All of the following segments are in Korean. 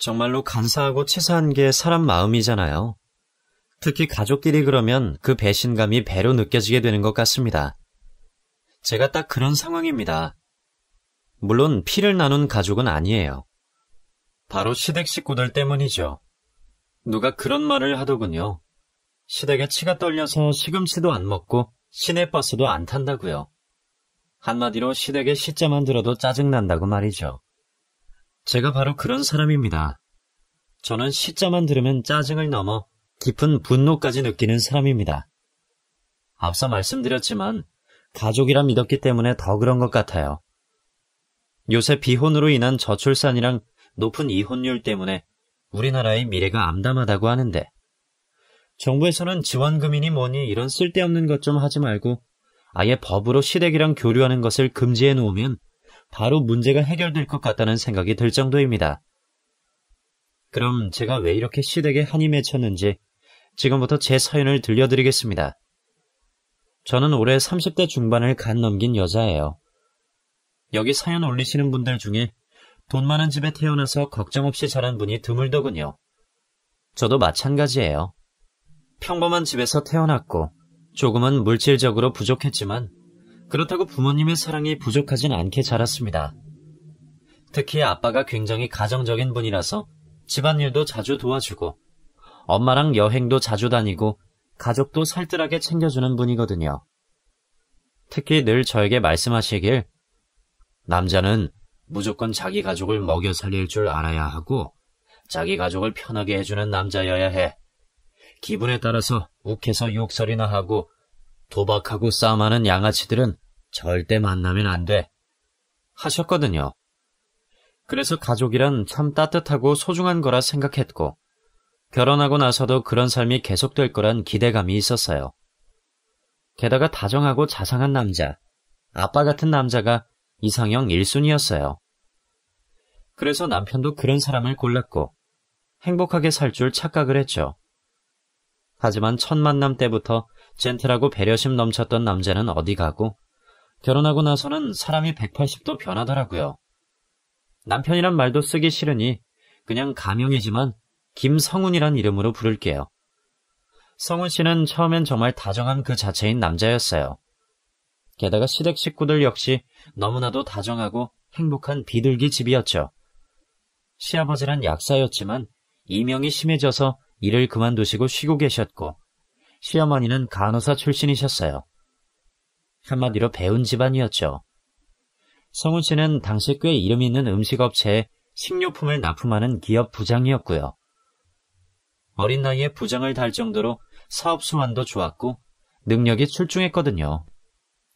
정말로 간사하고 치사한 게 사람 마음이잖아요. 특히 가족끼리 그러면 그 배신감이 배로 느껴지게 되는 것 같습니다. 제가 딱 그런 상황입니다. 물론 피를 나눈 가족은 아니에요. 바로 시댁 식구들 때문이죠. 누가 그런 말을 하더군요. 시댁에 치가 떨려서 시금치도 안 먹고 시내버스도 안 탄다고요. 한마디로 시댁에 시자만 들어도 짜증난다고 말이죠. 제가 바로 그런 사람입니다. 저는 시자만 들으면 짜증을 넘어 깊은 분노까지 느끼는 사람입니다. 앞서 말씀드렸지만 가족이라 믿었기 때문에 더 그런 것 같아요. 요새 비혼으로 인한 저출산이랑 높은 이혼율 때문에 우리나라의 미래가 암담하다고 하는데 정부에서는 지원금이니 뭐니 이런 쓸데없는 것 좀 하지 말고 아예 법으로 시댁이랑 교류하는 것을 금지해 놓으면 바로 문제가 해결될 것 같다는 생각이 들 정도입니다. 그럼 제가 왜 이렇게 시댁에 한이 맺혔는지 지금부터 제 사연을 들려드리겠습니다. 저는 올해 30대 중반을 간 넘긴 여자예요. 여기 사연 올리시는 분들 중에 돈 많은 집에 태어나서 걱정 없이 자란 분이 드물더군요. 저도 마찬가지예요. 평범한 집에서 태어났고 조금은 물질적으로 부족했지만 그렇다고 부모님의 사랑이 부족하진 않게 자랐습니다. 특히 아빠가 굉장히 가정적인 분이라서 집안일도 자주 도와주고 엄마랑 여행도 자주 다니고 가족도 살뜰하게 챙겨주는 분이거든요. 특히 늘 저에게 말씀하시길 남자는 무조건 자기 가족을 먹여 살릴 줄 알아야 하고 자기 가족을 편하게 해주는 남자여야 해. 기분에 따라서 욱해서 욕설이나 하고 도박하고 싸움하는 양아치들은 절대 만나면 안 돼. 하셨거든요. 그래서 가족이란 참 따뜻하고 소중한 거라 생각했고 결혼하고 나서도 그런 삶이 계속될 거란 기대감이 있었어요. 게다가 다정하고 자상한 남자, 아빠 같은 남자가 이상형 1순위였어요. 그래서 남편도 그런 사람을 골랐고 행복하게 살 줄 착각을 했죠. 하지만 첫 만남 때부터 젠틀하고 배려심 넘쳤던 남자는 어디 가고 결혼하고 나서는 사람이 180도 변하더라고요. 남편이란 말도 쓰기 싫으니 그냥 가명이지만 김성훈이란 이름으로 부를게요. 성훈 씨는 처음엔 정말 다정한 그 자체인 남자였어요. 게다가 시댁 식구들 역시 너무나도 다정하고 행복한 비둘기 집이었죠. 시아버지란 약사였지만 이명이 심해져서 일을 그만두시고 쉬고 계셨고 시어머니는 간호사 출신이셨어요. 한마디로 배운 집안이었죠. 성훈 씨는 당시 꽤 이름 있는 음식업체에 식료품을 납품하는 기업 부장이었고요. 어린 나이에 부장을 달 정도로 사업 수완도 좋았고 능력이 출중했거든요.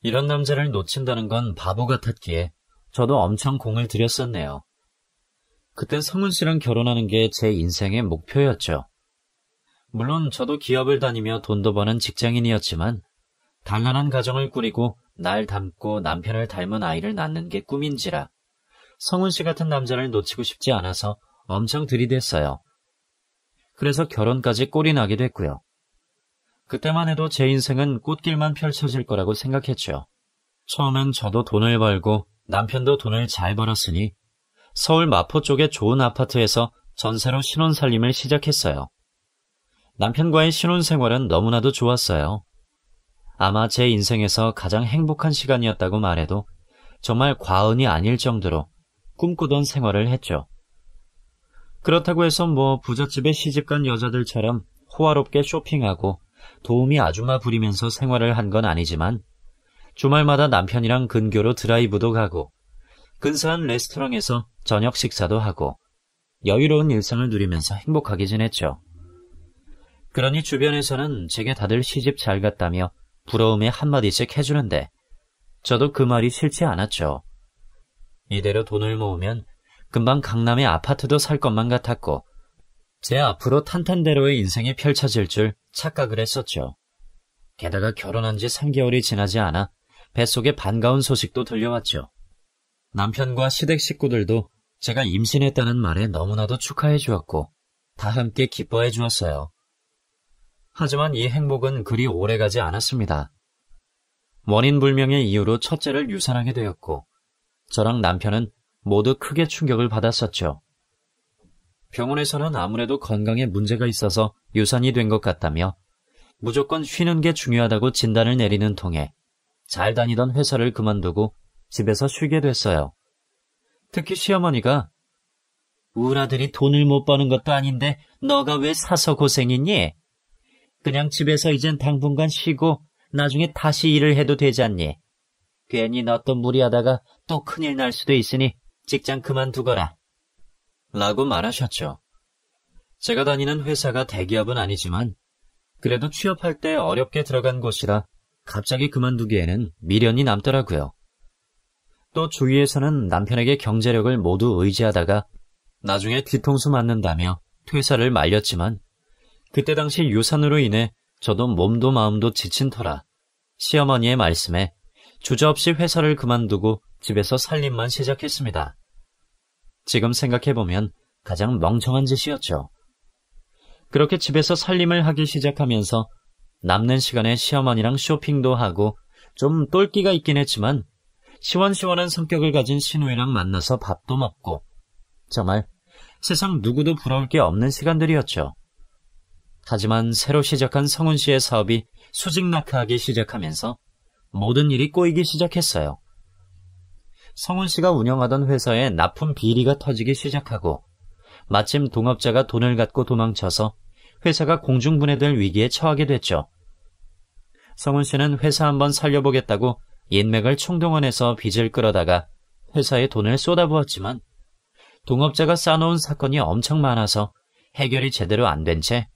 이런 남자를 놓친다는 건 바보 같았기에 저도 엄청 공을 들였었네요. 그땐 성훈 씨랑 결혼하는 게 제 인생의 목표였죠. 물론 저도 기업을 다니며 돈도 버는 직장인이었지만 단란한 가정을 꾸리고 날 닮고 남편을 닮은 아이를 낳는 게 꿈인지라 성훈 씨 같은 남자를 놓치고 싶지 않아서 엄청 들이댔어요. 그래서 결혼까지 꼴이 나게 됐고요. 그때만 해도 제 인생은 꽃길만 펼쳐질 거라고 생각했죠. 처음엔 저도 돈을 벌고 남편도 돈을 잘 벌었으니 서울 마포 쪽의 좋은 아파트에서 전세로 신혼살림을 시작했어요. 남편과의 신혼생활은 너무나도 좋았어요. 아마 제 인생에서 가장 행복한 시간이었다고 말해도 정말 과언이 아닐 정도로 꿈꾸던 생활을 했죠. 그렇다고 해서 부잣집에 시집간 여자들처럼 호화롭게 쇼핑하고 도우미 아줌마 부리면서 생활을 한 건 아니지만 주말마다 남편이랑 근교로 드라이브도 가고 근사한 레스토랑에서 저녁 식사도 하고 여유로운 일상을 누리면서 행복하게 지냈죠. 그러니 주변에서는 제게 다들 시집 잘 갔다며 부러움에 한마디씩 해주는데 저도 그 말이 싫지 않았죠. 이대로 돈을 모으면 금방 강남에 아파트도 살 것만 같았고 제 앞으로 탄탄대로의 인생이 펼쳐질 줄 착각을 했었죠. 게다가 결혼한 지 3개월이 지나지 않아 뱃속에 반가운 소식도 들려왔죠. 남편과 시댁 식구들도 제가 임신했다는 말에 너무나도 축하해 주었고 다 함께 기뻐해 주었어요. 하지만 이 행복은 그리 오래가지 않았습니다. 원인 불명의 이유로 첫째를 유산하게 되었고 저랑 남편은 모두 크게 충격을 받았었죠. 병원에서는 아무래도 건강에 문제가 있어서 유산이 된 것 같다며 무조건 쉬는 게 중요하다고 진단을 내리는 통에 잘 다니던 회사를 그만두고 집에서 쉬게 됐어요. 특히 시어머니가 우리 아들이 돈을 못 버는 것도 아닌데 너가 왜 사서 고생이니? 그냥 집에서 이젠 당분간 쉬고 나중에 다시 일을 해도 되지 않니? 괜히 너 또 무리하다가 또 큰일 날 수도 있으니 직장 그만두거라. 라고 말하셨죠. 제가 다니는 회사가 대기업은 아니지만 그래도 취업할 때 어렵게 들어간 곳이라 갑자기 그만두기에는 미련이 남더라고요. 또 주위에서는 남편에게 경제력을 모두 의지하다가 나중에 뒤통수 맞는다며 퇴사를 말렸지만 그때 당시 유산으로 인해 저도 몸도 마음도 지친 터라 시어머니의 말씀에 주저없이 회사를 그만두고 집에서 살림만 시작했습니다. 지금 생각해보면 가장 멍청한 짓이었죠. 그렇게 집에서 살림을 하기 시작하면서 남는 시간에 시어머니랑 쇼핑도 하고 좀 똘끼가 있긴 했지만 시원시원한 성격을 가진 시누이랑 만나서 밥도 먹고 정말 세상 누구도 부러울 게 없는 시간들이었죠. 하지만 새로 시작한 성훈 씨의 사업이 수직낙하하기 시작하면서 모든 일이 꼬이기 시작했어요. 성훈 씨가 운영하던 회사에 납품 비리가 터지기 시작하고 마침 동업자가 돈을 갖고 도망쳐서 회사가 공중분해될 위기에 처하게 됐죠. 성훈 씨는 회사 한번 살려보겠다고 인맥을 총동원해서 빚을 끌어다가 회사에 돈을 쏟아부었지만 동업자가 쌓아놓은 사건이 엄청 많아서 해결이 제대로 안 된 채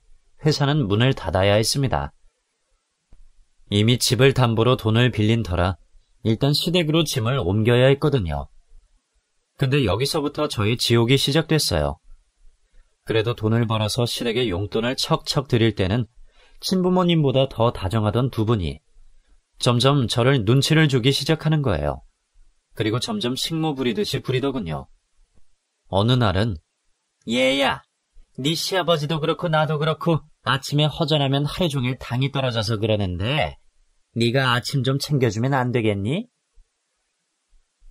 회사는 문을 닫아야 했습니다. 이미 집을 담보로 돈을 빌린 터라 일단 시댁으로 짐을 옮겨야 했거든요. 근데 여기서부터 저희 지옥이 시작됐어요. 그래도 돈을 벌어서 시댁에 용돈을 척척 드릴 때는 친부모님보다 더 다정하던 두 분이 점점 저를 눈치를 주기 시작하는 거예요. 그리고 점점 식모 부리듯이 부리더군요. 어느 날은 얘야, 네 시아버지도 그렇고 나도 그렇고 아침에 허전하면 하루 종일 당이 떨어져서 그러는데 네가 아침 좀 챙겨주면 안 되겠니?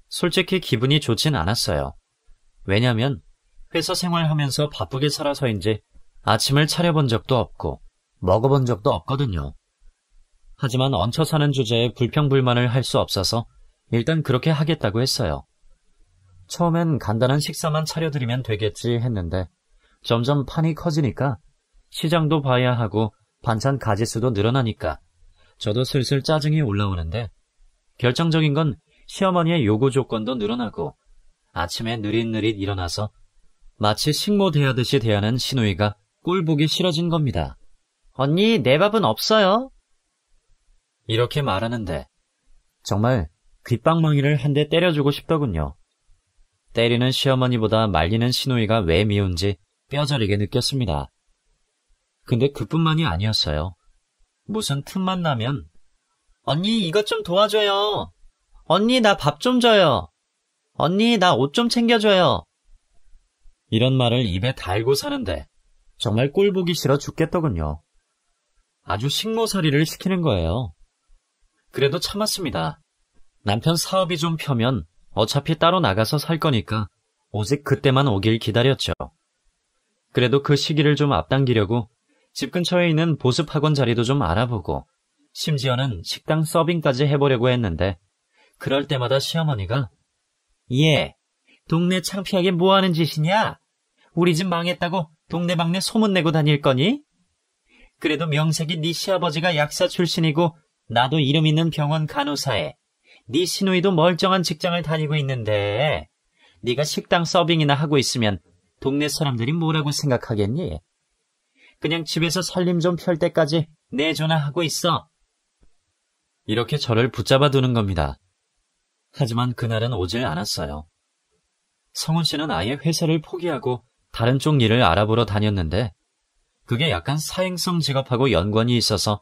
솔직히 기분이 좋진 않았어요. 왜냐면 회사 생활하면서 바쁘게 살아서인지 아침을 차려본 적도 없고 먹어본 적도 없거든요. 하지만 얹혀 사는 주제에 불평불만을 할 수 없어서 일단 그렇게 하겠다고 했어요. 처음엔 간단한 식사만 차려드리면 되겠지 했는데 점점 판이 커지니까 시장도 봐야 하고 반찬 가짓수도 늘어나니까 저도 슬슬 짜증이 올라오는데 결정적인 건 시어머니의 요구 조건도 늘어나고 아침에 느릿느릿 일어나서 마치 식모 대하듯이 대하는 시누이가 꼴보기 싫어진 겁니다. 언니, 내 밥은 없어요? 이렇게 말하는데 정말 귓방망이를 한 대 때려주고 싶더군요. 때리는 시어머니보다 말리는 시누이가 왜 미운지 뼈저리게 느꼈습니다. 근데 그뿐만이 아니었어요. 무슨 틈만 나면 언니 이것 좀 도와줘요. 언니 나 밥 좀 줘요. 언니 나 옷 좀 챙겨줘요. 이런 말을 입에 달고 사는데 정말 꼴보기 싫어 죽겠더군요. 아주 식모살이를 시키는 거예요. 그래도 참았습니다. 남편 사업이 좀 펴면 어차피 따로 나가서 살 거니까 오직 그때만 오길 기다렸죠. 그래도 그 시기를 좀 앞당기려고 집 근처에 있는 보습학원 자리도 좀 알아보고 심지어는 식당 서빙까지 해보려고 했는데 그럴 때마다 시어머니가 얘, 동네 창피하게 뭐하는 짓이냐? 우리 집 망했다고 동네방네 소문내고 다닐 거니? 그래도 명색이 네 시아버지가 약사 출신이고 나도 이름 있는 병원 간호사에 네 시누이도 멀쩡한 직장을 다니고 있는데 네가 식당 서빙이나 하고 있으면 동네 사람들이 뭐라고 생각하겠니? 그냥 집에서 살림 좀 펼 때까지 내조나 하고 있어. 이렇게 저를 붙잡아 두는 겁니다. 하지만 그날은 오질 않았어요. 성훈 씨는 아예 회사를 포기하고 다른 쪽 일을 알아보러 다녔는데 그게 약간 사행성 직업하고 연관이 있어서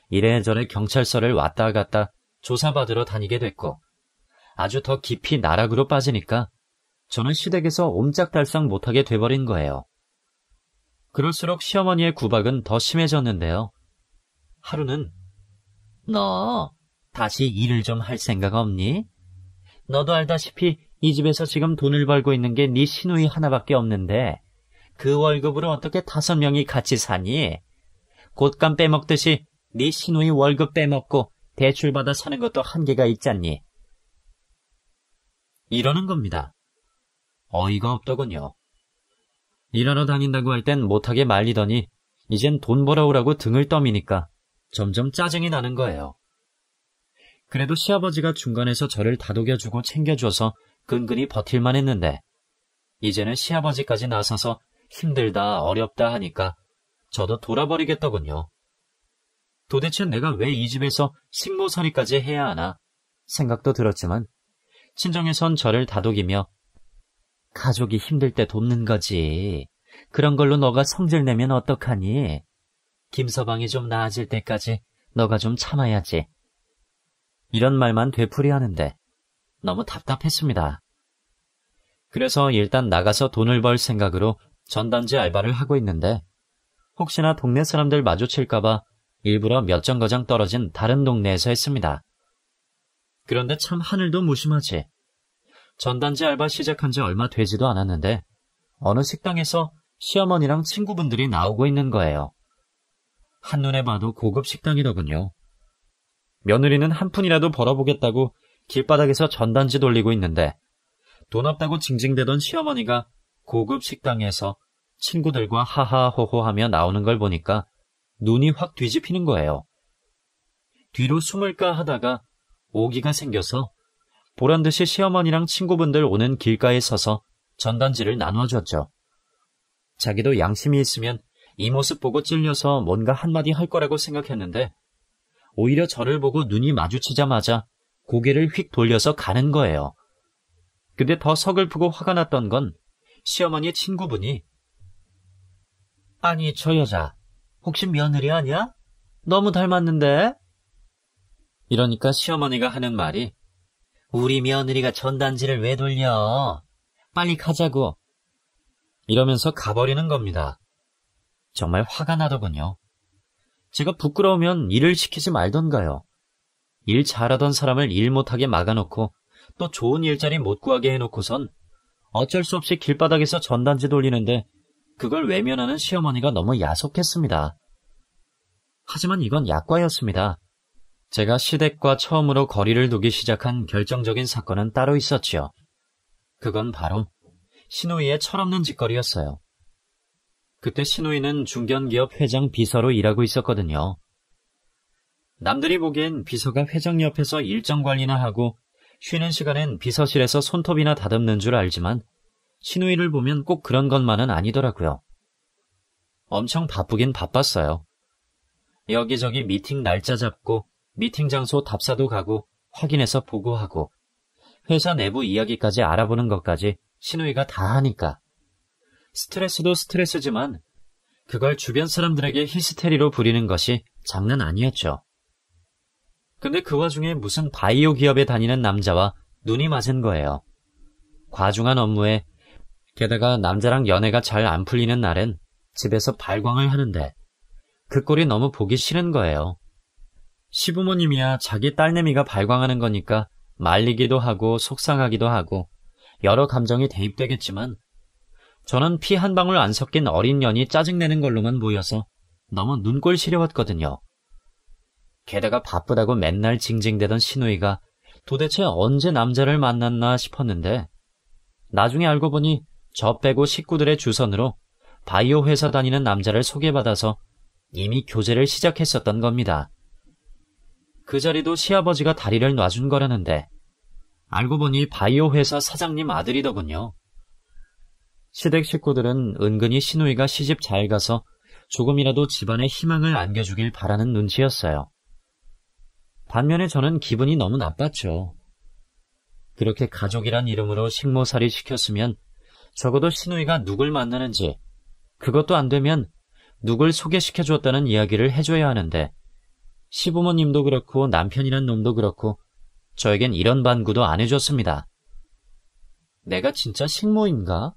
이래저래 경찰서를 왔다 갔다 조사받으러 다니게 됐고 아주 더 깊이 나락으로 빠지니까 저는 시댁에서 옴짝달싹 못하게 돼버린 거예요. 그럴수록 시어머니의 구박은 더 심해졌는데요. 하루는 너 다시 일을 좀 할 생각 없니? 너도 알다시피 이 집에서 지금 돈을 벌고 있는 게 네 시누이 하나밖에 없는데 그 월급으로 어떻게 5명이 같이 사니? 곶감 빼먹듯이 네 시누이 월급 빼먹고 대출받아 사는 것도 한계가 있잖니. 이러는 겁니다. 어이가 없더군요. 일하러 다닌다고 할 땐 못하게 말리더니 이젠 돈 벌어오라고 등을 떠미니까 점점 짜증이 나는 거예요. 그래도 시아버지가 중간에서 저를 다독여주고 챙겨줘서 근근히 버틸만 했는데 이제는 시아버지까지 나서서 힘들다 어렵다 하니까 저도 돌아버리겠더군요. 도대체 내가 왜 이 집에서 식모살이까지 해야 하나 생각도 들었지만 친정에선 저를 다독이며 가족이 힘들 때 돕는 거지. 그런 걸로 너가 성질 내면 어떡하니? 김서방이 좀 나아질 때까지 너가 좀 참아야지. 이런 말만 되풀이하는데 너무 답답했습니다. 그래서 일단 나가서 돈을 벌 생각으로 전단지 알바를 하고 있는데 혹시나 동네 사람들 마주칠까봐 일부러 몇 정거장 떨어진 다른 동네에서 했습니다. 그런데 참 하늘도 무심하지. 전단지 알바 시작한 지 얼마 되지도 않았는데 어느 식당에서 시어머니랑 친구분들이 나오고 있는 거예요. 한눈에 봐도 고급 식당이더군요. 며느리는 한 푼이라도 벌어보겠다고 길바닥에서 전단지 돌리고 있는데 돈 없다고 징징대던 시어머니가 고급 식당에서 친구들과 하하호호하며 나오는 걸 보니까 눈이 확 뒤집히는 거예요. 뒤로 숨을까 하다가 오기가 생겨서 보란듯이 시어머니랑 친구분들 오는 길가에 서서 전단지를 나눠줬죠. 자기도 양심이 있으면 이 모습 보고 찔려서 뭔가 한마디 할 거라고 생각했는데 오히려 저를 보고 눈이 마주치자마자 고개를 휙 돌려서 가는 거예요. 근데 더 서글프고 화가 났던 건 시어머니의 친구분이 아니 저 여자 혹시 며느리 아니야? 너무 닮았는데? 이러니까 시어머니가 하는 말이 우리 며느리가 전단지를 왜 돌려? 빨리 가자고. 이러면서 가버리는 겁니다. 정말 화가 나더군요. 제가 부끄러우면 일을 시키지 말던가요. 일 잘하던 사람을 일 못하게 막아놓고 또 좋은 일자리 못 구하게 해놓고선 어쩔 수 없이 길바닥에서 전단지 돌리는데 그걸 외면하는 시어머니가 너무 야속했습니다. 하지만 이건 약과였습니다. 제가 시댁과 처음으로 거리를 두기 시작한 결정적인 사건은 따로 있었지요. 그건 바로 시누이의 철없는 짓거리였어요. 그때 시누이는 중견기업 회장 비서로 일하고 있었거든요. 남들이 보기엔 비서가 회장 옆에서 일정 관리나 하고 쉬는 시간엔 비서실에서 손톱이나 다듬는 줄 알지만 시누이를 보면 꼭 그런 것만은 아니더라고요. 엄청 바쁘긴 바빴어요. 여기저기 미팅 날짜 잡고 미팅 장소 답사도 가고 확인해서 보고하고 회사 내부 이야기까지 알아보는 것까지 시누이가 다 하니까 스트레스도 스트레스지만 그걸 주변 사람들에게 히스테리로 부리는 것이 장난 아니었죠. 근데 그 와중에 무슨 바이오 기업에 다니는 남자와 눈이 맞은 거예요. 과중한 업무에 게다가 남자랑 연애가 잘 안 풀리는 날엔 집에서 발광을 하는데 그 꼴이 너무 보기 싫은 거예요. 시부모님이야 자기 딸내미가 발광하는 거니까 말리기도 하고 속상하기도 하고 여러 감정이 대입되겠지만 저는 피 한 방울 안 섞인 어린 년이 짜증내는 걸로만 보여서 너무 눈꼴 시려웠거든요. 게다가 바쁘다고 맨날 징징대던 시누이가 도대체 언제 남자를 만났나 싶었는데 나중에 알고 보니 저 빼고 식구들의 주선으로 바이오 회사 다니는 남자를 소개받아서 이미 교제를 시작했었던 겁니다. 그 자리도 시아버지가 다리를 놔준 거라는데 알고 보니 바이오 회사 사장님 아들이더군요. 시댁 식구들은 은근히 시누이가 시집 잘 가서 조금이라도 집안에 희망을 안겨주길 바라는 눈치였어요. 반면에 저는 기분이 너무 나빴죠. 그렇게 가족이란 이름으로 식모살이 시켰으면 적어도 시누이가 누굴 만나는지 그것도 안 되면 누굴 소개시켜줬다는 이야기를 해줘야 하는데 시부모님도 그렇고 남편이란 놈도 그렇고 저에겐 이런 반구도 안 해줬습니다. 내가 진짜 식모인가?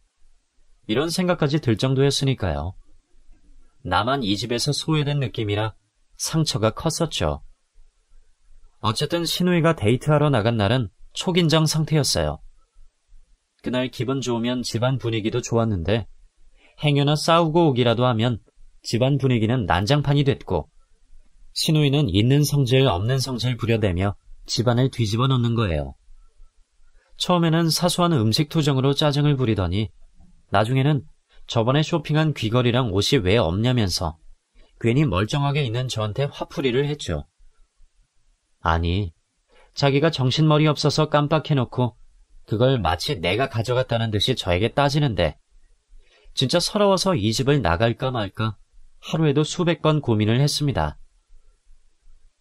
이런 생각까지 들 정도였으니까요. 나만 이 집에서 소외된 느낌이라 상처가 컸었죠. 어쨌든 시누이가 데이트하러 나간 날은 초긴장 상태였어요. 그날 기분 좋으면 집안 분위기도 좋았는데 행여나 싸우고 오기라도 하면 집안 분위기는 난장판이 됐고, 시누이는 있는 성질 없는 성질 부려대며 집안을 뒤집어 놓는 거예요. 처음에는 사소한 음식 투정으로 짜증을 부리더니 나중에는 저번에 쇼핑한 귀걸이랑 옷이 왜 없냐면서 괜히 멀쩡하게 있는 저한테 화풀이를 했죠. 아니, 자기가 정신머리 없어서 깜빡해놓고 그걸 마치 내가 가져갔다는 듯이 저에게 따지는데 진짜 서러워서 이 집을 나갈까 말까 하루에도 수백 번 고민을 했습니다.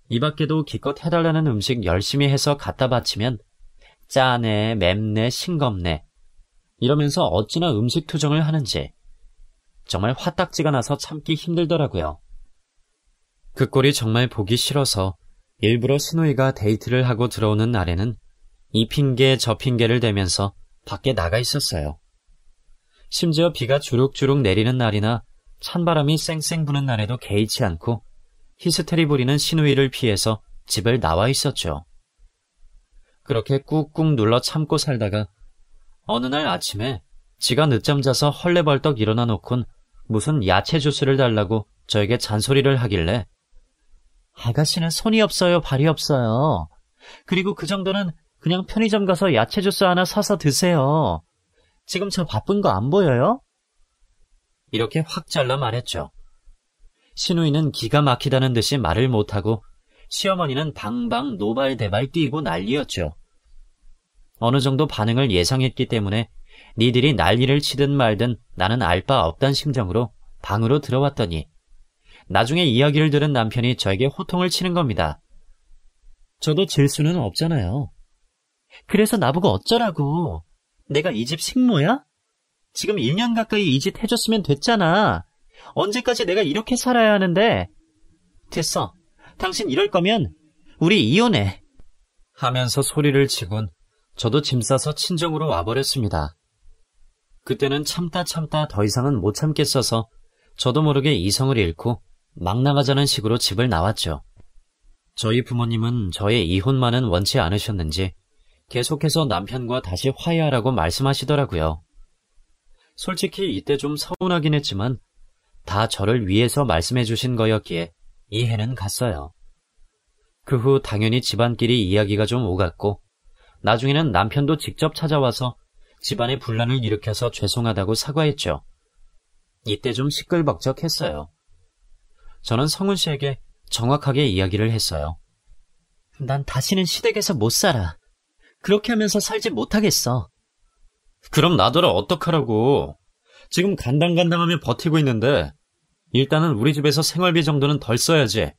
이 밖에도 기껏 해달라는 음식 열심히 해서 갖다 바치면 짜네, 맵네, 싱겁네 이러면서 어찌나 음식 투정을 하는지 정말 화딱지가 나서 참기 힘들더라고요. 그 꼴이 정말 보기 싫어서 일부러 시누이가 데이트를 하고 들어오는 날에는 이 핑계 저 핑계를 대면서 밖에 나가 있었어요. 심지어 비가 주룩주룩 내리는 날이나 찬바람이 쌩쌩 부는 날에도 개의치 않고 히스테리 부리는 시누이를 피해서 집을 나와 있었죠. 그렇게 꾹꾹 눌러 참고 살다가 어느 날 아침에 지가 늦잠 자서 헐레벌떡 일어나 놓곤 무슨 야채 주스를 달라고 저에게 잔소리를 하길래 아가씨는 손이 없어요, 발이 없어요. 그리고 그 정도는 그냥 편의점 가서 야채 주스 하나 사서 드세요. 지금 저 바쁜 거 안 보여요? 이렇게 확 잘라 말했죠. 시누이는 기가 막히다는 듯이 말을 못하고 시어머니는 방방 노발대발 뛰고 난리였죠. 어느 정도 반응을 예상했기 때문에 니들이 난리를 치든 말든 나는 알 바 없단 심정으로 방으로 들어왔더니 나중에 이야기를 들은 남편이 저에게 호통을 치는 겁니다. 저도 질 수는 없잖아요. 그래서 나보고 어쩌라고. 내가 이 집 식모야? 지금 1년 가까이 이 짓 해줬으면 됐잖아. 언제까지 내가 이렇게 살아야 하는데. 됐어. 당신 이럴 거면 우리 이혼해. 하면서 소리를 치곤 저도 짐 싸서 친정으로 와버렸습니다. 그때는 참다 더 이상은 못 참겠어서 저도 모르게 이성을 잃고 막 나가자는 식으로 집을 나왔죠. 저희 부모님은 저의 이혼만은 원치 않으셨는지 계속해서 남편과 다시 화해하라고 말씀하시더라고요. 솔직히 이때 좀 서운하긴 했지만 다 저를 위해서 말씀해 주신 거였기에 이해는 갔어요. 그 후 당연히 집안끼리 이야기가 좀 오갔고 나중에는 남편도 직접 찾아와서 집안에 분란을 일으켜서 죄송하다고 사과했죠. 이때 좀 시끌벅적했어요. 저는 성훈 씨에게 정확하게 이야기를 했어요. 난 다시는 시댁에서 못 살아. 그렇게 하면서 살지 못하겠어. 그럼 나더러 어떡하라고. 지금 간당간당하며 버티고 있는데 일단은 우리 집에서 생활비 정도는 덜 써야지.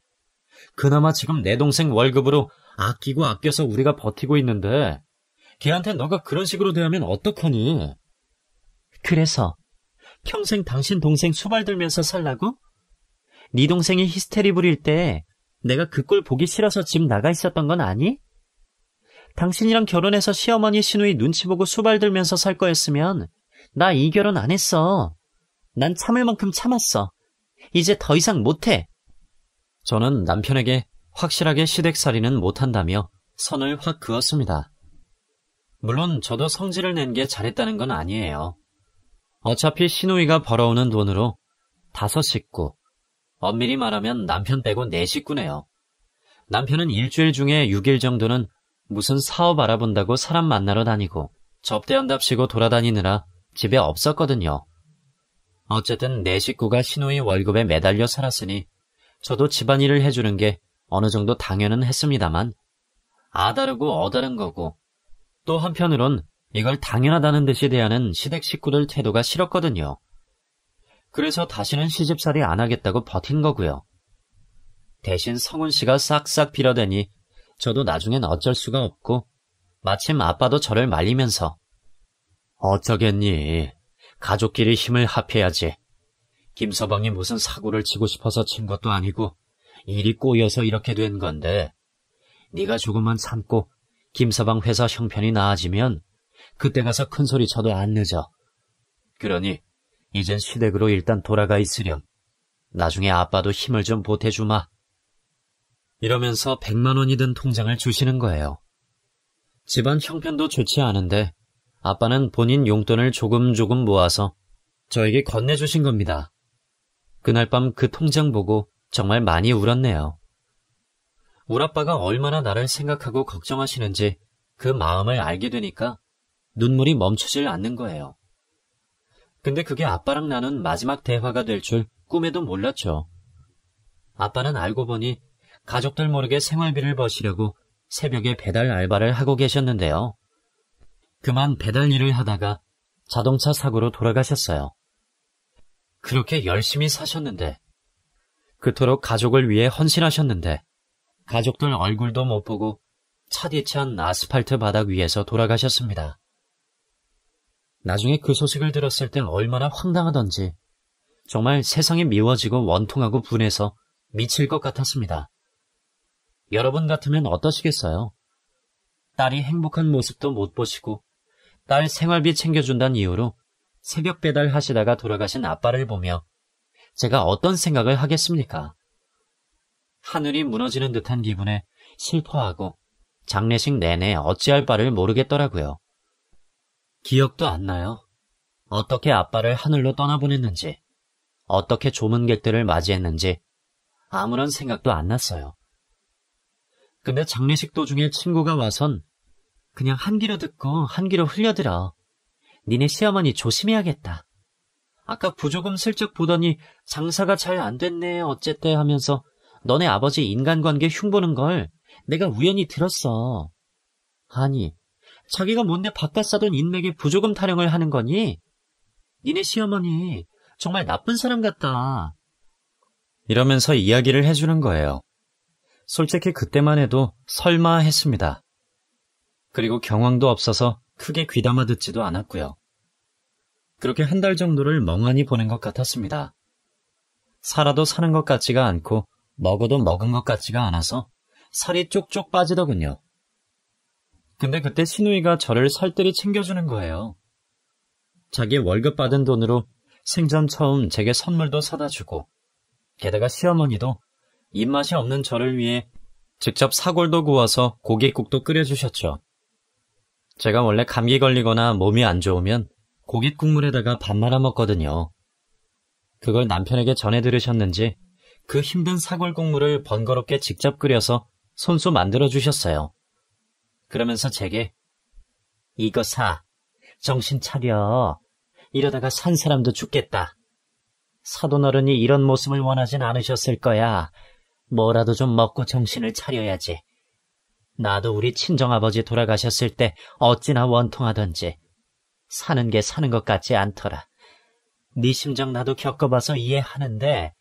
그나마 지금 내 동생 월급으로 아끼고 아껴서 우리가 버티고 있는데 걔한테 너가 그런 식으로 대하면 어떡하니? 그래서 평생 당신 동생 수발 들면서 살라고? 네 동생이 히스테리 부릴 때 내가 그 꼴 보기 싫어서 집 나가 있었던 건 아니? 당신이랑 결혼해서 시어머니 시누이 눈치 보고 수발 들면서 살 거였으면 나 이 결혼 안 했어. 난 참을 만큼 참았어. 이제 더 이상 못해. 저는 남편에게 확실하게 시댁살이는 못한다며 선을 확 그었습니다. 물론 저도 성질을 낸 게 잘했다는 건 아니에요. 어차피 시누이가 벌어오는 돈으로 5 식구, 엄밀히 말하면 남편 빼고 4 식구네요. 남편은 일주일 중에 6일 정도는 무슨 사업 알아본다고 사람 만나러 다니고 접대한답시고 돌아다니느라 집에 없었거든요. 어쨌든 4 식구가 시누이 월급에 매달려 살았으니 저도 집안일을 해주는 게 어느 정도 당연은 했습니다만 아다르고 어다른 거고 또 한편으론 이걸 당연하다는 듯이 대하는 시댁 식구들 태도가 싫었거든요. 그래서 다시는 시집살이 안 하겠다고 버틴 거고요. 대신 성훈 씨가 싹싹 빌어대니 저도 나중엔 어쩔 수가 없고 마침 아빠도 저를 말리면서 어쩌겠니. 가족끼리 힘을 합해야지. 김서방이 무슨 사고를 치고 싶어서 친 것도 아니고 일이 꼬여서 이렇게 된 건데 네가 조금만 참고 김서방 회사 형편이 나아지면 그때 가서 큰소리 쳐도 안 늦어. 그러니 이젠 시댁으로 일단 돌아가 있으렴. 나중에 아빠도 힘을 좀 보태주마. 이러면서 100만 원이 든 통장을 주시는 거예요. 집안 형편도 좋지 않은데 아빠는 본인 용돈을 조금 모아서 저에게 건네주신 겁니다. 그날 밤 그 통장 보고 정말 많이 울었네요. 우리 아빠가 얼마나 나를 생각하고 걱정하시는지 그 마음을 알게 되니까 눈물이 멈추질 않는 거예요. 근데 그게 아빠랑 나눈 마지막 대화가 될 줄 꿈에도 몰랐죠. 아빠는 알고 보니 가족들 모르게 생활비를 버시려고 새벽에 배달 알바를 하고 계셨는데요. 그만 배달 일을 하다가 자동차 사고로 돌아가셨어요. 그렇게 열심히 사셨는데, 그토록 가족을 위해 헌신하셨는데, 가족들 얼굴도 못 보고 차디찬 아스팔트 바닥 위에서 돌아가셨습니다. 나중에 그 소식을 들었을 땐 얼마나 황당하던지 정말 세상이 미워지고 원통하고 분해서 미칠 것 같았습니다. 여러분 같으면 어떠시겠어요? 딸이 행복한 모습도 못 보시고 딸 생활비 챙겨준다는 이유로 새벽 배달 하시다가 돌아가신 아빠를 보며 제가 어떤 생각을 하겠습니까? 하늘이 무너지는 듯한 기분에 슬퍼하고 장례식 내내 어찌할 바를 모르겠더라고요. 기억도 안 나요. 어떻게 아빠를 하늘로 떠나보냈는지, 어떻게 조문객들을 맞이했는지 아무런 생각도 안 났어요. 근데 장례식 도중에 친구가 와선 그냥 한 귀로 듣고 한 귀로 흘려들어. 니네 시어머니 조심해야겠다. 아까 부조금 슬쩍 보더니 장사가 잘 안 됐네 어쨌대 하면서 너네 아버지 인간관계 흉보는 걸 내가 우연히 들었어. 아니, 자기가 뭔데 바깥 사돈 인맥에 부조금 타령을 하는 거니? 니네 시어머니 정말 나쁜 사람 같다. 이러면서 이야기를 해주는 거예요. 솔직히 그때만 해도 설마 했습니다. 그리고 경황도 없어서 크게 귀담아 듣지도 않았고요. 그렇게 한 달 정도를 멍하니 보낸 것 같았습니다. 살아도 사는 것 같지가 않고 먹어도 먹은 것 같지가 않아서 살이 쪽쪽 빠지더군요. 근데 그때 시누이가 저를 살뜰히 챙겨주는 거예요. 자기 월급 받은 돈으로 생전 처음 제게 선물도 사다 주고, 게다가 시어머니도 입맛이 없는 저를 위해 직접 사골도 구워서 고깃국도 끓여주셨죠. 제가 원래 감기 걸리거나 몸이 안 좋으면 고깃 국물에다가 밥 말아 먹거든요. 그걸 남편에게 전해 들으셨는지 그 힘든 사골 국물을 번거롭게 직접 끓여서 손수 만들어 주셨어요. 그러면서 제게 이거 사, 정신 차려. 이러다가 산 사람도 죽겠다. 사돈 어른이 이런 모습을 원하진 않으셨을 거야. 뭐라도 좀 먹고 정신을 차려야지. 나도 우리 친정아버지 돌아가셨을 때 어찌나 원통하던지 사는 게 사는 것 같지 않더라. 네 심정 나도 겪어봐서 이해하는데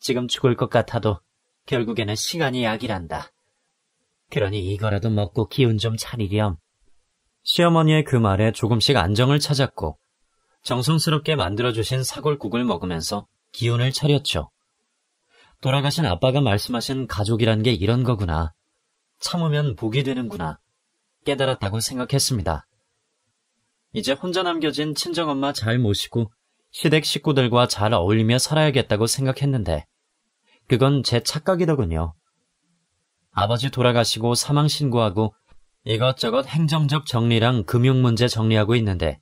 지금 죽을 것 같아도 결국에는 시간이 약이란다. 그러니 이거라도 먹고 기운 좀 차리렴. 시어머니의 그 말에 조금씩 안정을 찾았고 정성스럽게 만들어주신 사골국을 먹으면서 기운을 차렸죠. 돌아가신 아빠가 말씀하신 가족이란 게 이런 거구나. 참으면 복이 되는구나. 깨달았다고 생각했습니다. 이제 혼자 남겨진 친정엄마 잘 모시고 시댁 식구들과 잘 어울리며 살아야겠다고 생각했는데 그건 제 착각이더군요. 아버지 돌아가시고 사망 신고하고 이것저것 행정적 정리랑 금융 문제 정리하고 있는데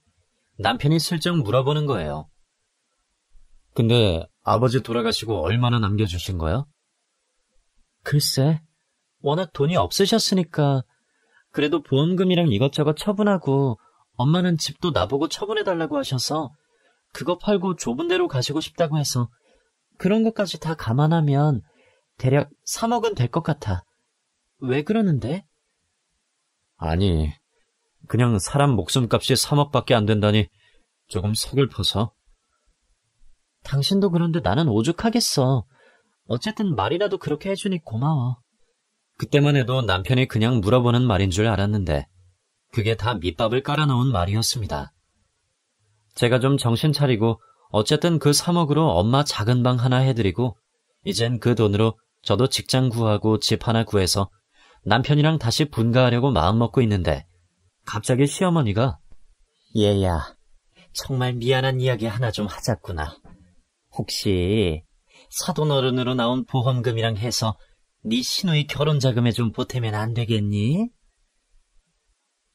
남편이 슬쩍 물어보는 거예요. 근데 아버지 돌아가시고 얼마나 남겨주신 거야? 글쎄, 워낙 돈이 없으셨으니까 그래도 보험금이랑 이것저것 처분하고 엄마는 집도 나보고 처분해달라고 하셔서 그거 팔고 좁은 데로 가시고 싶다고 해서 그런 것까지 다 감안하면 대략 3억은 될 것 같아. 왜 그러는데? 아니, 그냥 사람 목숨값이 3억밖에 안 된다니 조금 서글퍼서. 당신도 그런데 나는 오죽하겠어. 어쨌든 말이라도 그렇게 해주니 고마워. 그때만 해도 남편이 그냥 물어보는 말인 줄 알았는데 그게 다 밑밥을 깔아놓은 말이었습니다. 제가 좀 정신 차리고 어쨌든 그 3억으로 엄마 작은 방 하나 해드리고 이젠 그 돈으로 저도 직장 구하고 집 하나 구해서 남편이랑 다시 분가하려고 마음먹고 있는데 갑자기 시어머니가 얘야, 정말 미안한 이야기 하나 좀 하자꾸나. 혹시 사돈 어른으로 나온 보험금이랑 해서 네 시누이 결혼 자금에 좀 보태면 안 되겠니?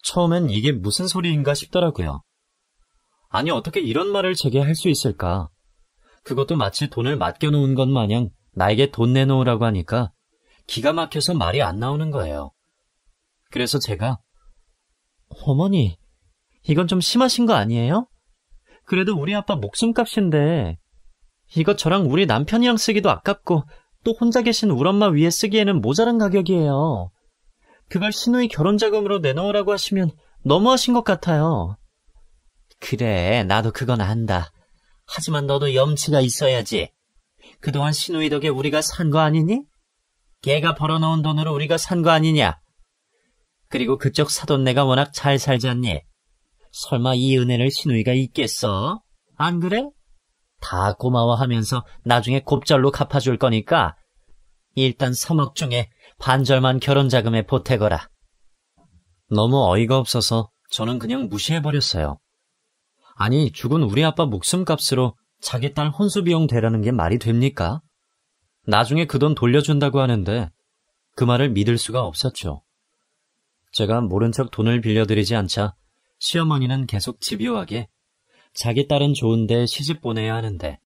처음엔 이게 무슨 소리인가 싶더라고요. 아니, 어떻게 이런 말을 제게 할 수 있을까? 그것도 마치 돈을 맡겨놓은 것 마냥 나에게 돈 내놓으라고 하니까 기가 막혀서 말이 안 나오는 거예요. 그래서 제가 어머니, 이건 좀 심하신 거 아니에요? 그래도 우리 아빠 목숨값인데 이거 저랑 우리 남편이랑 쓰기도 아깝고 또 혼자 계신 우리 엄마 위에 쓰기에는 모자란 가격이에요. 그걸 시누이 결혼자금으로 내놓으라고 하시면 너무하신 것 같아요. 그래, 나도 그건 안다. 하지만 너도 염치가 있어야지. 그동안 시누이 덕에 우리가 산 거 아니니? 걔가 벌어놓은 돈으로 우리가 산 거 아니냐? 그리고 그쪽 사돈 내가 워낙 잘 살지 않니? 설마 이 은혜를 시누이가 잊겠어? 안 그래? 다 고마워하면서 나중에 곱절로 갚아줄 거니까 일단 3억 중에 반절만 결혼자금에 보태거라. 너무 어이가 없어서 저는 그냥 무시해버렸어요. 아니, 죽은 우리 아빠 목숨값으로 자기 딸 혼수 비용 대라는 게 말이 됩니까? 나중에 그 돈 돌려준다고 하는데 그 말을 믿을 수가 없었죠. 제가 모른 척 돈을 빌려드리지 않자 시어머니는 계속 집요하게 자기 딸은 좋은데 시집 보내야 하는데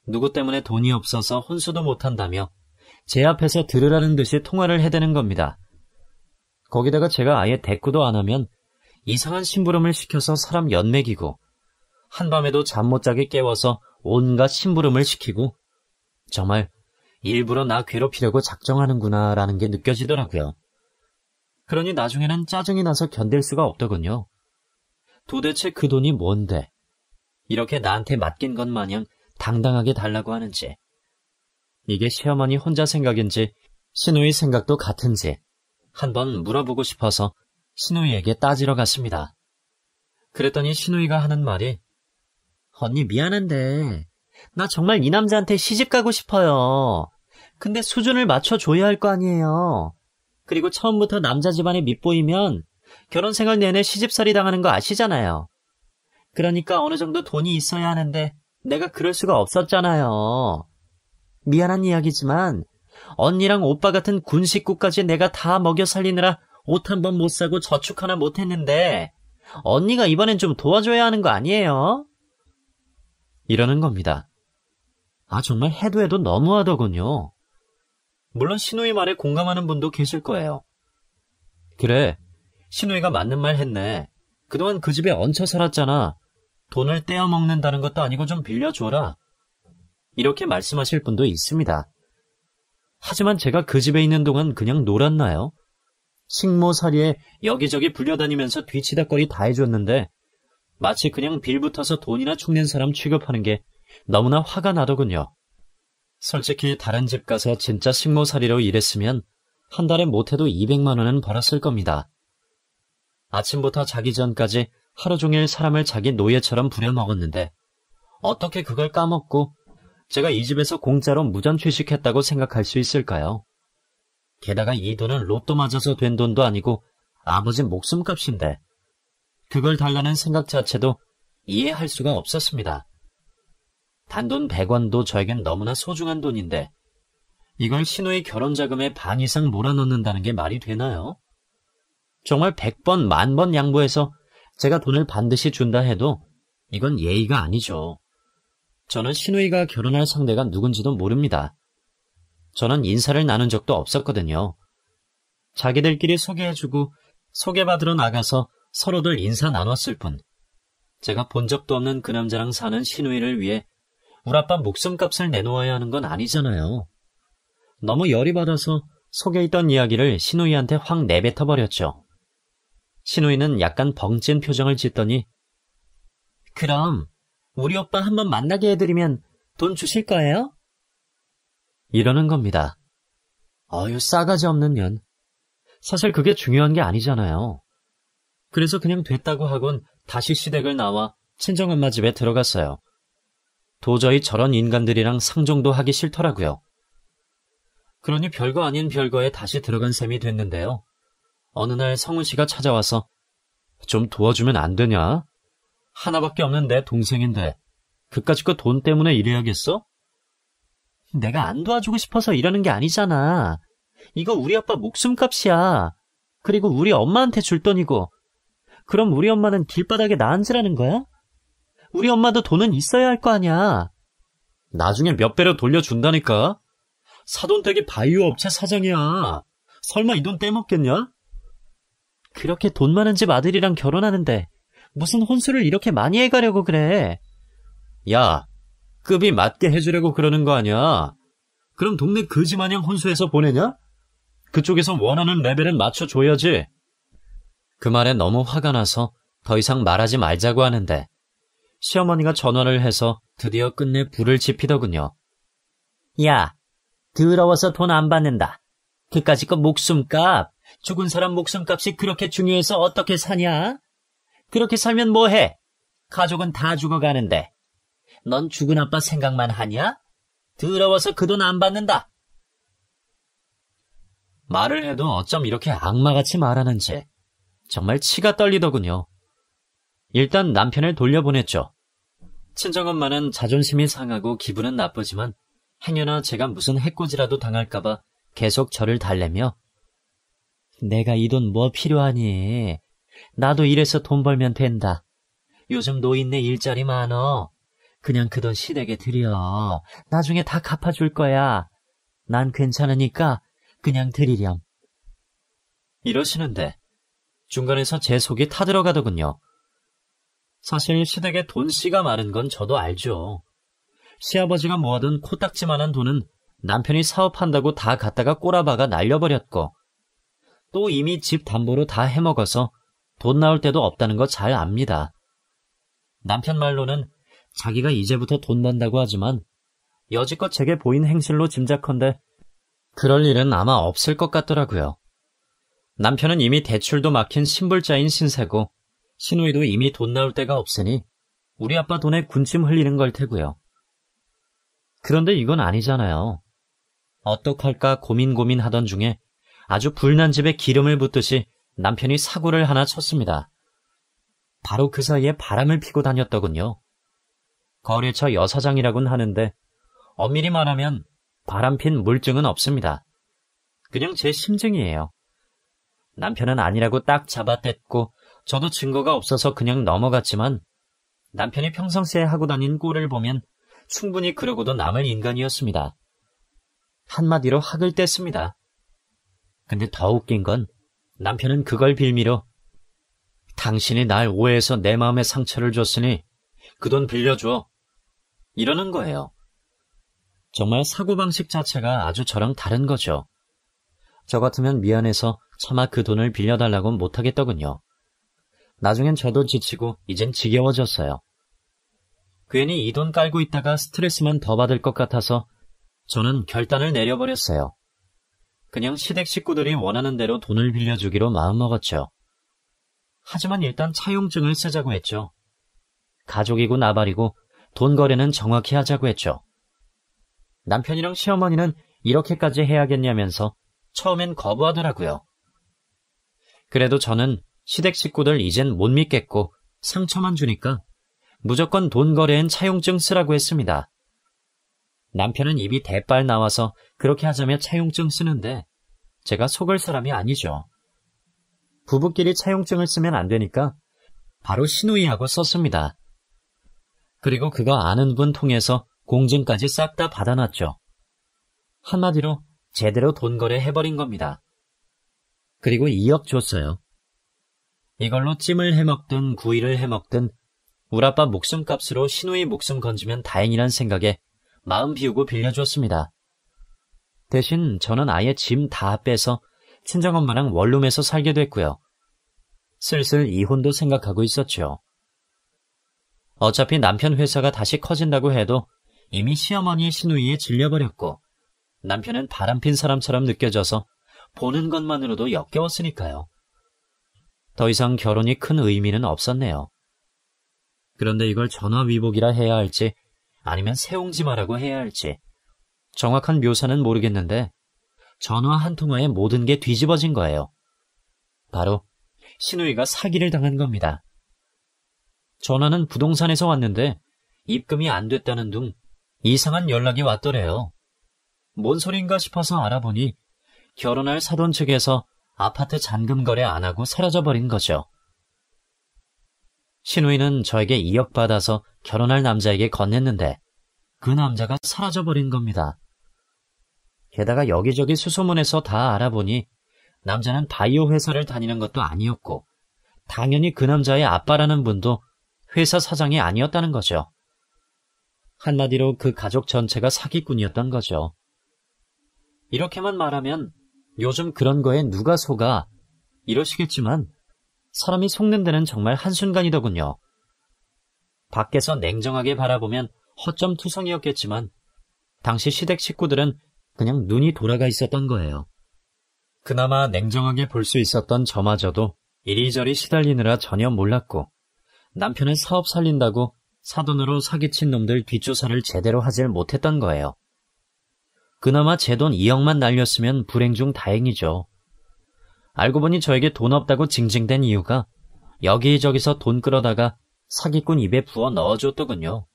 누구 때문에 돈이 없어서 혼수도 못한다며 제 앞에서 들으라는 듯이 통화를 해대는 겁니다. 거기다가 제가 아예 대꾸도 안 하면 이상한 심부름을 시켜서 사람 연맥이고 한밤에도 잠 못 자게 깨워서 온갖 심부름을 시키고 정말 일부러 나 괴롭히려고 작정하는구나 라는 게 느껴지더라고요. 그러니 나중에는 짜증이 나서 견딜 수가 없더군요. 도대체 그 돈이 뭔데 이렇게 나한테 맡긴 것 마냥 당당하게 달라고 하는지, 이게 시어머니 혼자 생각인지 시누이 생각도 같은지 한번 물어보고 싶어서 시누이에게 따지러 갔습니다. 그랬더니 시누이가 하는 말이 언니 미안한데 나 정말 이 남자한테 시집 가고 싶어요. 근데 수준을 맞춰줘야 할 거 아니에요. 그리고 처음부터 남자 집안에 밉보이면 결혼 생활 내내 시집살이 당하는 거 아시잖아요. 그러니까 어느 정도 돈이 있어야 하는데 내가 그럴 수가 없었잖아요. 미안한 이야기지만 언니랑 오빠 같은 군 식구까지 내가 다 먹여 살리느라 옷 한 번 못 사고 저축 하나 못 했는데 언니가 이번엔 좀 도와줘야 하는 거 아니에요? 이러는 겁니다. 아, 정말 해도 해도 너무하더군요. 물론 시누이 말에 공감하는 분도 계실 거예요. 그래, 시누이가 맞는 말 했네. 그동안 그 집에 얹혀 살았잖아. 돈을 떼어 먹는다는 것도 아니고 좀 빌려줘라. 이렇게 말씀하실 분도 있습니다. 하지만 제가 그 집에 있는 동안 그냥 놀았나요? 식모살이에 여기저기 불려다니면서 뒤치다거리 다 해줬는데 마치 그냥 빌붙어서 돈이나 축낸 사람 취급하는 게 너무나 화가 나더군요. 솔직히 다른 집 가서 진짜 식모살이로 일했으면 한 달에 못해도 200만 원은 벌었을 겁니다. 아침부터 자기 전까지 하루 종일 사람을 자기 노예처럼 부려먹었는데 어떻게 그걸 까먹고 제가 이 집에서 공짜로 무전취식했다고 생각할 수 있을까요? 게다가 이 돈은 로또 맞아서 된 돈도 아니고 아버지 목숨값인데 그걸 달라는 생각 자체도 이해할 수가 없었습니다. 단돈 100원도 저에겐 너무나 소중한 돈인데 이걸 시누이 결혼자금의 반 이상 몰아넣는다는 게 말이 되나요? 정말 100번, 10,000번 양보해서 제가 돈을 반드시 준다 해도 이건 예의가 아니죠. 저는 시누이가 결혼할 상대가 누군지도 모릅니다. 저는 인사를 나눈 적도 없었거든요. 자기들끼리 소개해주고 소개받으러 나가서 서로들 인사 나눴을 뿐. 제가 본 적도 없는 그 남자랑 사는 시누이를 위해 우리 아빠 목숨값을 내놓아야 하는 건 아니잖아요. 너무 열이 받아서 속에 있던 이야기를 시누이한테 확 내뱉어버렸죠. 시누이는 약간 벙찐 표정을 짓더니 그럼 우리 오빠 한번 만나게 해드리면 돈 주실 거예요? 이러는 겁니다. 어휴, 싸가지 없는 년. 사실 그게 중요한 게 아니잖아요. 그래서 그냥 됐다고 하곤 다시 시댁을 나와 친정엄마 집에 들어갔어요. 도저히 저런 인간들이랑 상종도 하기 싫더라고요. 그러니 별거 아닌 별거에 다시 들어간 셈이 됐는데요. 어느 날 성훈 씨가 찾아와서 좀 도와주면 안 되냐? 하나밖에 없는 내 동생인데 그까짓 거 돈 때문에 이래야겠어? 내가 안 도와주고 싶어서 이러는 게 아니잖아. 이거 우리 아빠 목숨값이야. 그리고 우리 엄마한테 줄 돈이고. 그럼 우리 엄마는 길바닥에 나 앉으라는 거야? 우리 엄마도 돈은 있어야 할 거 아니야. 나중에 몇 배로 돌려준다니까. 사돈댁이 바이오 업체 사장이야. 설마 이 돈 떼먹겠냐? 그렇게 돈 많은 집 아들이랑 결혼하는데 무슨 혼수를 이렇게 많이 해가려고 그래. 야, 급이 맞게 해주려고 그러는 거 아니야. 그럼 동네 거지마냥 혼수해서 보내냐? 그쪽에서 원하는 레벨은 맞춰줘야지. 그 말에 너무 화가 나서 더 이상 말하지 말자고 하는데 시어머니가 전화를 해서 드디어 끝내 불을 지피더군요. 야, 더러워서 돈 안 받는다. 그까짓 거 목숨값, 죽은 사람 목숨값이 그렇게 중요해서 어떻게 사냐? 그렇게 살면 뭐해? 가족은 다 죽어가는데. 넌 죽은 아빠 생각만 하냐? 더러워서 그 돈 안 받는다. 말을 해도 어쩜 이렇게 악마같이 말하는지 정말 치가 떨리더군요. 일단 남편을 돌려보냈죠. 친정엄마는 자존심이 상하고 기분은 나쁘지만 행여나 제가 무슨 해코지라도 당할까봐 계속 저를 달래며 내가 이 돈 뭐 필요하니? 나도 일해서 돈 벌면 된다. 요즘 노인네 일자리 많어. 그냥 그 돈 시댁에 드려. 나중에 다 갚아줄 거야. 난 괜찮으니까 그냥 드리렴. 이러시는데 중간에서 제 속이 타들어가더군요. 사실 시댁에 돈 씨가 많은 건 저도 알죠. 시아버지가 모아둔 코딱지만한 돈은 남편이 사업한다고 다 갖다가 꼬라박아 날려버렸고 또 이미 집 담보로 다 해먹어서 돈 나올 때도 없다는 거 잘 압니다. 남편 말로는 자기가 이제부터 돈 번다고 하지만 여지껏 제게 보인 행실로 짐작컨대 그럴 일은 아마 없을 것 같더라고요. 남편은 이미 대출도 막힌 신불자인 신세고 시누이도 이미 돈 나올 데가 없으니 우리 아빠 돈에 군침 흘리는 걸 테고요. 그런데 이건 아니잖아요. 어떡할까 고민하던 중에 아주 불난 집에 기름을 붓듯이 남편이 사고를 하나 쳤습니다. 바로 그 사이에 바람을 피고 다녔더군요. 거래처 여사장이라곤 하는데 엄밀히 말하면 바람핀 물증은 없습니다. 그냥 제 심증이에요. 남편은 아니라고 딱 잡아댔고 저도 증거가 없어서 그냥 넘어갔지만 남편이 평상시에 하고 다닌 꼴을 보면 충분히 그러고도 남을 인간이었습니다. 한마디로 학을 뗐습니다. 근데 더 웃긴 건 남편은 그걸 빌미로 당신이 날 오해해서 내 마음에 상처를 줬으니 그 돈 빌려줘. 이러는 거예요. 정말 사고방식 자체가 아주 저랑 다른 거죠. 저 같으면 미안해서 차마 그 돈을 빌려달라고는 못하겠더군요. 나중엔 저도 지치고 이젠 지겨워졌어요. 괜히 이 돈 깔고 있다가 스트레스만 더 받을 것 같아서 저는 결단을 내려버렸어요. 그냥 시댁 식구들이 원하는 대로 돈을 빌려주기로 마음먹었죠. 하지만 일단 차용증을 쓰자고 했죠. 가족이고 나발이고 돈 거래는 정확히 하자고 했죠. 남편이랑 시어머니는 이렇게까지 해야겠냐면서 처음엔 거부하더라고요. 그래도 저는 시댁 식구들 이젠 못 믿겠고 상처만 주니까 무조건 돈 거래엔 차용증 쓰라고 했습니다. 남편은 입이 대빨 나와서 그렇게 하자며 차용증 쓰는데 제가 속을 사람이 아니죠. 부부끼리 차용증을 쓰면 안 되니까 바로 시누이하고 썼습니다. 그리고 그거 아는 분 통해서 공증까지 싹 다 받아놨죠. 한마디로 제대로 돈 거래 해버린 겁니다. 그리고 2억 줬어요. 이걸로 찜을 해먹든 구이를 해먹든 우리 아빠 목숨값으로 시누이 목숨 건지면 다행이란 생각에 마음 비우고 빌려줬습니다. 대신 저는 아예 짐 다 빼서 친정엄마랑 원룸에서 살게 됐고요. 슬슬 이혼도 생각하고 있었죠. 어차피 남편 회사가 다시 커진다고 해도 이미 시어머니 시누이에 질려버렸고 남편은 바람핀 사람처럼 느껴져서 보는 것만으로도 역겨웠으니까요. 더 이상 결혼이 큰 의미는 없었네요. 그런데 이걸 전화위복이라 해야 할지 아니면 세옹지마라고 해야 할지 정확한 묘사는 모르겠는데 전화 한 통화에 모든 게 뒤집어진 거예요. 바로 시누이가 사기를 당한 겁니다. 전화는 부동산에서 왔는데 입금이 안 됐다는 둥 이상한 연락이 왔더래요. 뭔 소린가 싶어서 알아보니 결혼할 사돈 측에서 아파트 잔금 거래 안 하고 사라져버린 거죠. 신우이는 저에게 2억 받아서 결혼할 남자에게 건넸는데 그 남자가 사라져버린 겁니다. 게다가 여기저기 수소문해서 다 알아보니 남자는 바이오 회사를 다니는 것도 아니었고 당연히 그 남자의 아빠라는 분도 회사 사장이 아니었다는 거죠. 한마디로 그 가족 전체가 사기꾼이었던 거죠. 이렇게만 말하면 요즘 그런 거에 누가 속아 이러시겠지만 사람이 속는 데는 정말 한순간이더군요. 밖에서 냉정하게 바라보면 허점투성이었겠지만 당시 시댁 식구들은 그냥 눈이 돌아가 있었던 거예요. 그나마 냉정하게 볼 수 있었던 저마저도 이리저리 시달리느라 전혀 몰랐고 남편의 사업 살린다고 사돈으로 사기친 놈들 뒷조사를 제대로 하질 못했던 거예요. 그나마 제 돈 2억만 날렸으면 불행 중 다행이죠. 알고 보니 저에게 돈 없다고 징징댄 이유가 여기저기서 돈 끌어다가 사기꾼 입에 부어 넣어줬더군요.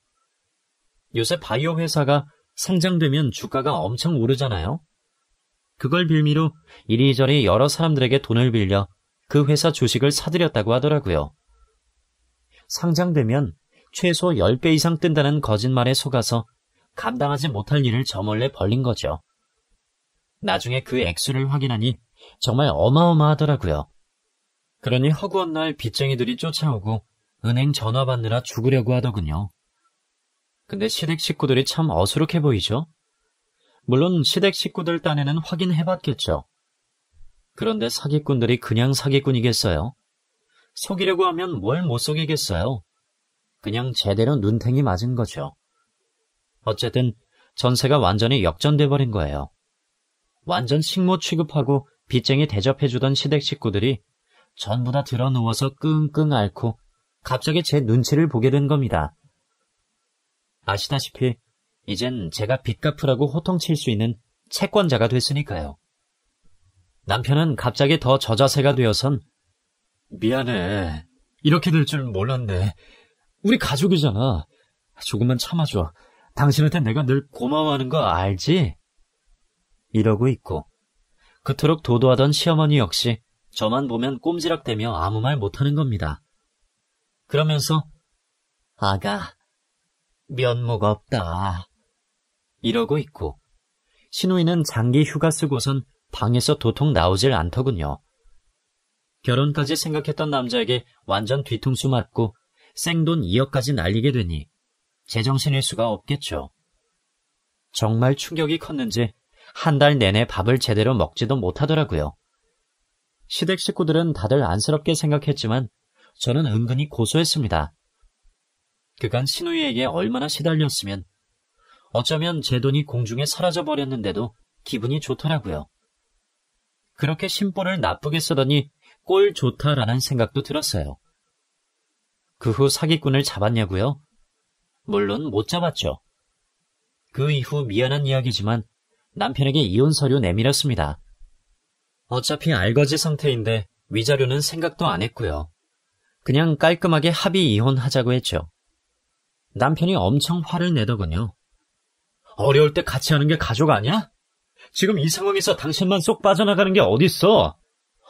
요새 바이오 회사가 상장되면 주가가 엄청 오르잖아요. 그걸 빌미로 이리저리 여러 사람들에게 돈을 빌려 그 회사 주식을 사들였다고 하더라고요. 상장되면 최소 10배 이상 뜬다는 거짓말에 속아서 감당하지 못할 일을 저 몰래 벌린 거죠. 나중에 그 액수를 확인하니 정말 어마어마하더라고요. 그러니 허구한 날 빚쟁이들이 쫓아오고 은행 전화 받느라 죽으려고 하더군요. 근데 시댁 식구들이 참 어수룩해 보이죠? 물론 시댁 식구들 딴에는 확인해봤겠죠. 그런데 사기꾼들이 그냥 사기꾼이겠어요? 속이려고 하면 뭘 못 속이겠어요? 그냥 제대로 눈탱이 맞은 거죠. 어쨌든 전세가 완전히 역전돼 버린 거예요. 완전 식모 취급하고 빚쟁이 대접해주던 시댁 식구들이 전부 다 드러누워서 끙끙 앓고 갑자기 제 눈치를 보게 된 겁니다. 아시다시피 이젠 제가 빚 갚으라고 호통칠 수 있는 채권자가 됐으니까요. 남편은 갑자기 더 저자세가 되어선 미안해. 이렇게 될 줄 몰랐네. 우리 가족이잖아. 조금만 참아줘. 당신한테 내가 늘 고마워하는 거 알지? 이러고 있고 그토록 도도하던 시어머니 역시 저만 보면 꼼지락대며 아무 말 못하는 겁니다. 그러면서 아가, 면목 없다. 이러고 있고 신우이는 장기 휴가 쓰고선 방에서 도통 나오질 않더군요. 결혼까지 생각했던 남자에게 완전 뒤통수 맞고 생돈 2억까지 날리게 되니 제정신일 수가 없겠죠. 정말 충격이 컸는지 한 달 내내 밥을 제대로 먹지도 못하더라고요. 시댁 식구들은 다들 안쓰럽게 생각했지만 저는 은근히 고소했습니다. 그간 신우이에게 얼마나 시달렸으면 어쩌면 제 돈이 공중에 사라져버렸는데도 기분이 좋더라고요. 그렇게 심보를 나쁘게 쓰더니 꼴 좋다라는 생각도 들었어요. 그 후 사기꾼을 잡았냐고요? 물론 못 잡았죠. 그 이후 미안한 이야기지만 남편에게 이혼 서류 내밀었습니다. 어차피 알거지 상태인데 위자료는 생각도 안 했고요. 그냥 깔끔하게 합의 이혼하자고 했죠. 남편이 엄청 화를 내더군요. 어려울 때 같이 하는 게 가족 아니야? 지금 이 상황에서 당신만 쏙 빠져나가는 게 어딨어?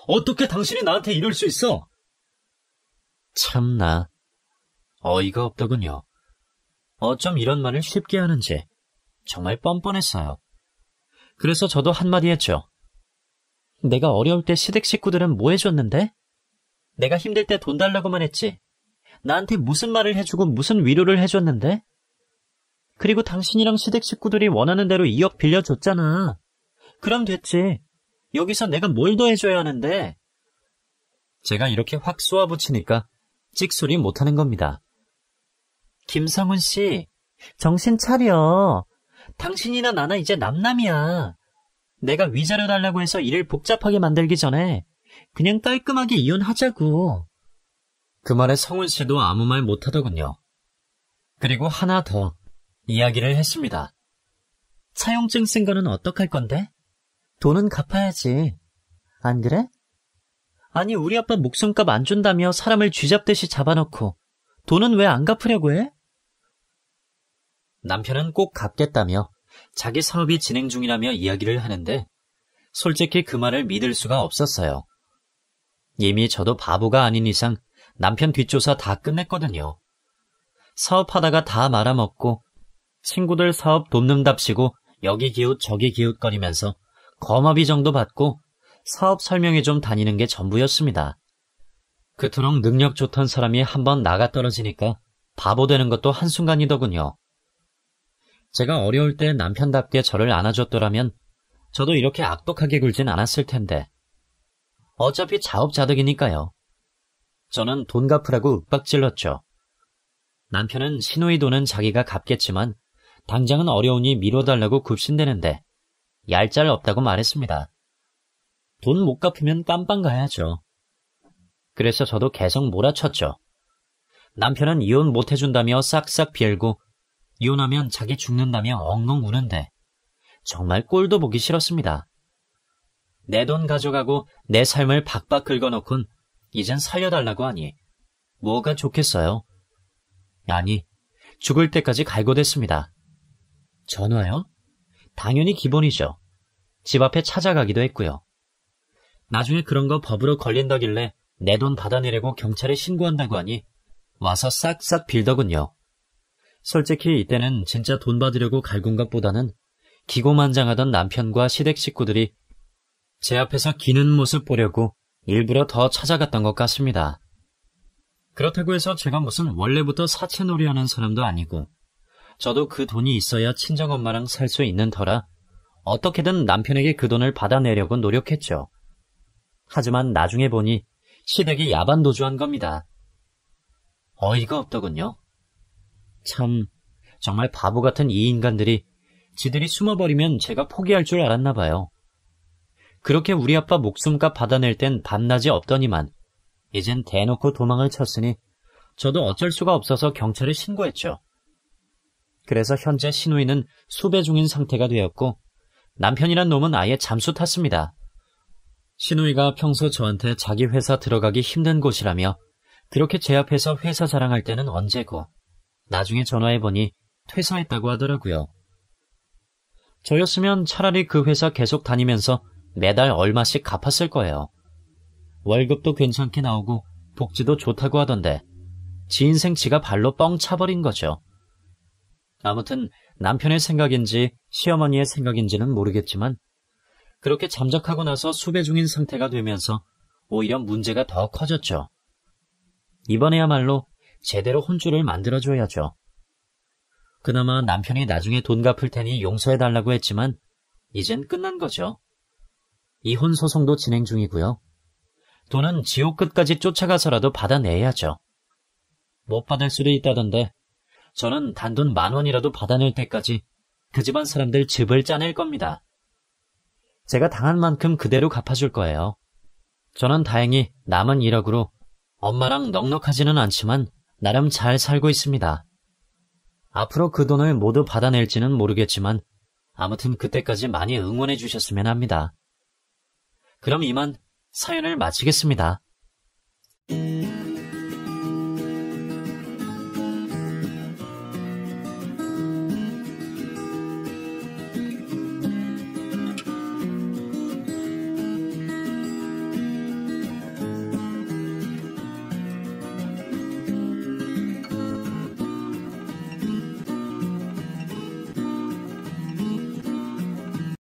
어떻게 당신이 나한테 이럴 수 있어? 참나, 어이가 없더군요. 어쩜 이런 말을 쉽게 하는지 정말 뻔뻔했어요. 그래서 저도 한마디 했죠. 내가 어려울 때 시댁 식구들은 뭐 해줬는데? 내가 힘들 때 돈 달라고만 했지. 나한테 무슨 말을 해주고 무슨 위로를 해줬는데? 그리고 당신이랑 시댁 식구들이 원하는 대로 2억 빌려줬잖아. 그럼 됐지. 여기서 내가 뭘 더 해줘야 하는데? 제가 이렇게 확 쏘아붙이니까 찍소리 못하는 겁니다. 김성훈 씨, 정신 차려. 당신이나 나나 이제 남남이야. 내가 위자료 달라고 해서 일을 복잡하게 만들기 전에 그냥 깔끔하게 이혼하자고. 그 말에 성훈 씨도 아무 말 못하더군요. 그리고 하나 더 이야기를 했습니다. 차용증 쓴 거는 어떡할 건데? 돈은 갚아야지. 안 그래? 아니 우리 아빠 목숨값 안 준다며 사람을 쥐잡듯이 잡아놓고 돈은 왜 안 갚으려고 해? 남편은 꼭 갚겠다며 자기 사업이 진행 중이라며 이야기를 하는데 솔직히 그 말을 믿을 수가 없었어요. 이미 저도 바보가 아닌 이상 남편 뒷조사 다 끝냈거든요. 사업하다가 다 말아먹고 친구들 사업 돕는답시고 여기 기웃 저기 기웃거리면서 거마비 정도 받고 사업 설명회 좀 다니는 게 전부였습니다. 그토록 능력 좋던 사람이 한번 나가 떨어지니까 바보 되는 것도 한순간이더군요. 제가 어려울 때 남편답게 저를 안아줬더라면 저도 이렇게 악독하게 굴진 않았을 텐데. 어차피 자업자득이니까요. 저는 돈 갚으라고 윽박질렀죠. 남편은 시누이 돈은 자기가 갚겠지만 당장은 어려우니 미뤄달라고 굽신대는데 얄짤 없다고 말했습니다. 돈 못 갚으면 깜빵 가야죠. 그래서 저도 계속 몰아쳤죠. 남편은 이혼 못 해준다며 싹싹 빌고 이혼하면 자기 죽는다며 엉엉 우는데 정말 꼴도 보기 싫었습니다. 내 돈 가져가고 내 삶을 박박 긁어놓곤 이젠 살려달라고 하니 뭐가 좋겠어요? 아니, 죽을 때까지 갈고댔습니다. 전화요? 당연히 기본이죠. 집 앞에 찾아가기도 했고요. 나중에 그런 거 법으로 걸린다길래 내 돈 받아내려고 경찰에 신고한다고 하니 와서 싹싹 빌더군요. 솔직히 이때는 진짜 돈 받으려고 갈군 것보다는 기고만장하던 남편과 시댁 식구들이 제 앞에서 기는 모습 보려고 일부러 더 찾아갔던 것 같습니다. 그렇다고 해서 제가 무슨 원래부터 사채놀이하는 사람도 아니고 저도 그 돈이 있어야 친정엄마랑 살 수 있는 터라 어떻게든 남편에게 그 돈을 받아내려고 노력했죠. 하지만 나중에 보니 시댁이 야반도주한 겁니다. 어이가 없더군요. 참, 정말 바보 같은 이 인간들이 지들이 숨어버리면 제가 포기할 줄 알았나 봐요. 그렇게 우리 아빠 목숨값 받아낼 땐 밤낮이 없더니만 이젠 대놓고 도망을 쳤으니 저도 어쩔 수가 없어서 경찰에 신고했죠. 그래서 현재 시누이는 수배 중인 상태가 되었고 남편이란 놈은 아예 잠수 탔습니다. 시누이가 평소 저한테 자기 회사 들어가기 힘든 곳이라며 그렇게 제 앞에서 회사 자랑할 때는 언제고 나중에 전화해보니 퇴사했다고 하더라고요. 저였으면 차라리 그 회사 계속 다니면서 매달 얼마씩 갚았을 거예요. 월급도 괜찮게 나오고 복지도 좋다고 하던데 지 인생 지가 발로 뻥 차버린 거죠. 아무튼 남편의 생각인지 시어머니의 생각인지는 모르겠지만 그렇게 잠적하고 나서 수배 중인 상태가 되면서 오히려 문제가 더 커졌죠. 이번에야말로 제대로 혼쭐을 만들어줘야죠. 그나마 남편이 나중에 돈 갚을 테니 용서해달라고 했지만 이젠 끝난 거죠. 이혼 소송도 진행 중이고요. 돈은 지옥 끝까지 쫓아가서라도 받아내야죠. 못 받을 수도 있다던데 저는 단돈 10,000원이라도 받아낼 때까지 그 집안 사람들 즙을 짜낼 겁니다. 제가 당한 만큼 그대로 갚아줄 거예요. 저는 다행히 남은 1억으로 엄마랑 넉넉하지는 않지만 나름 잘 살고 있습니다. 앞으로 그 돈을 모두 받아낼지는 모르겠지만 아무튼 그때까지 많이 응원해 주셨으면 합니다. 그럼 이만 사연을 마치겠습니다.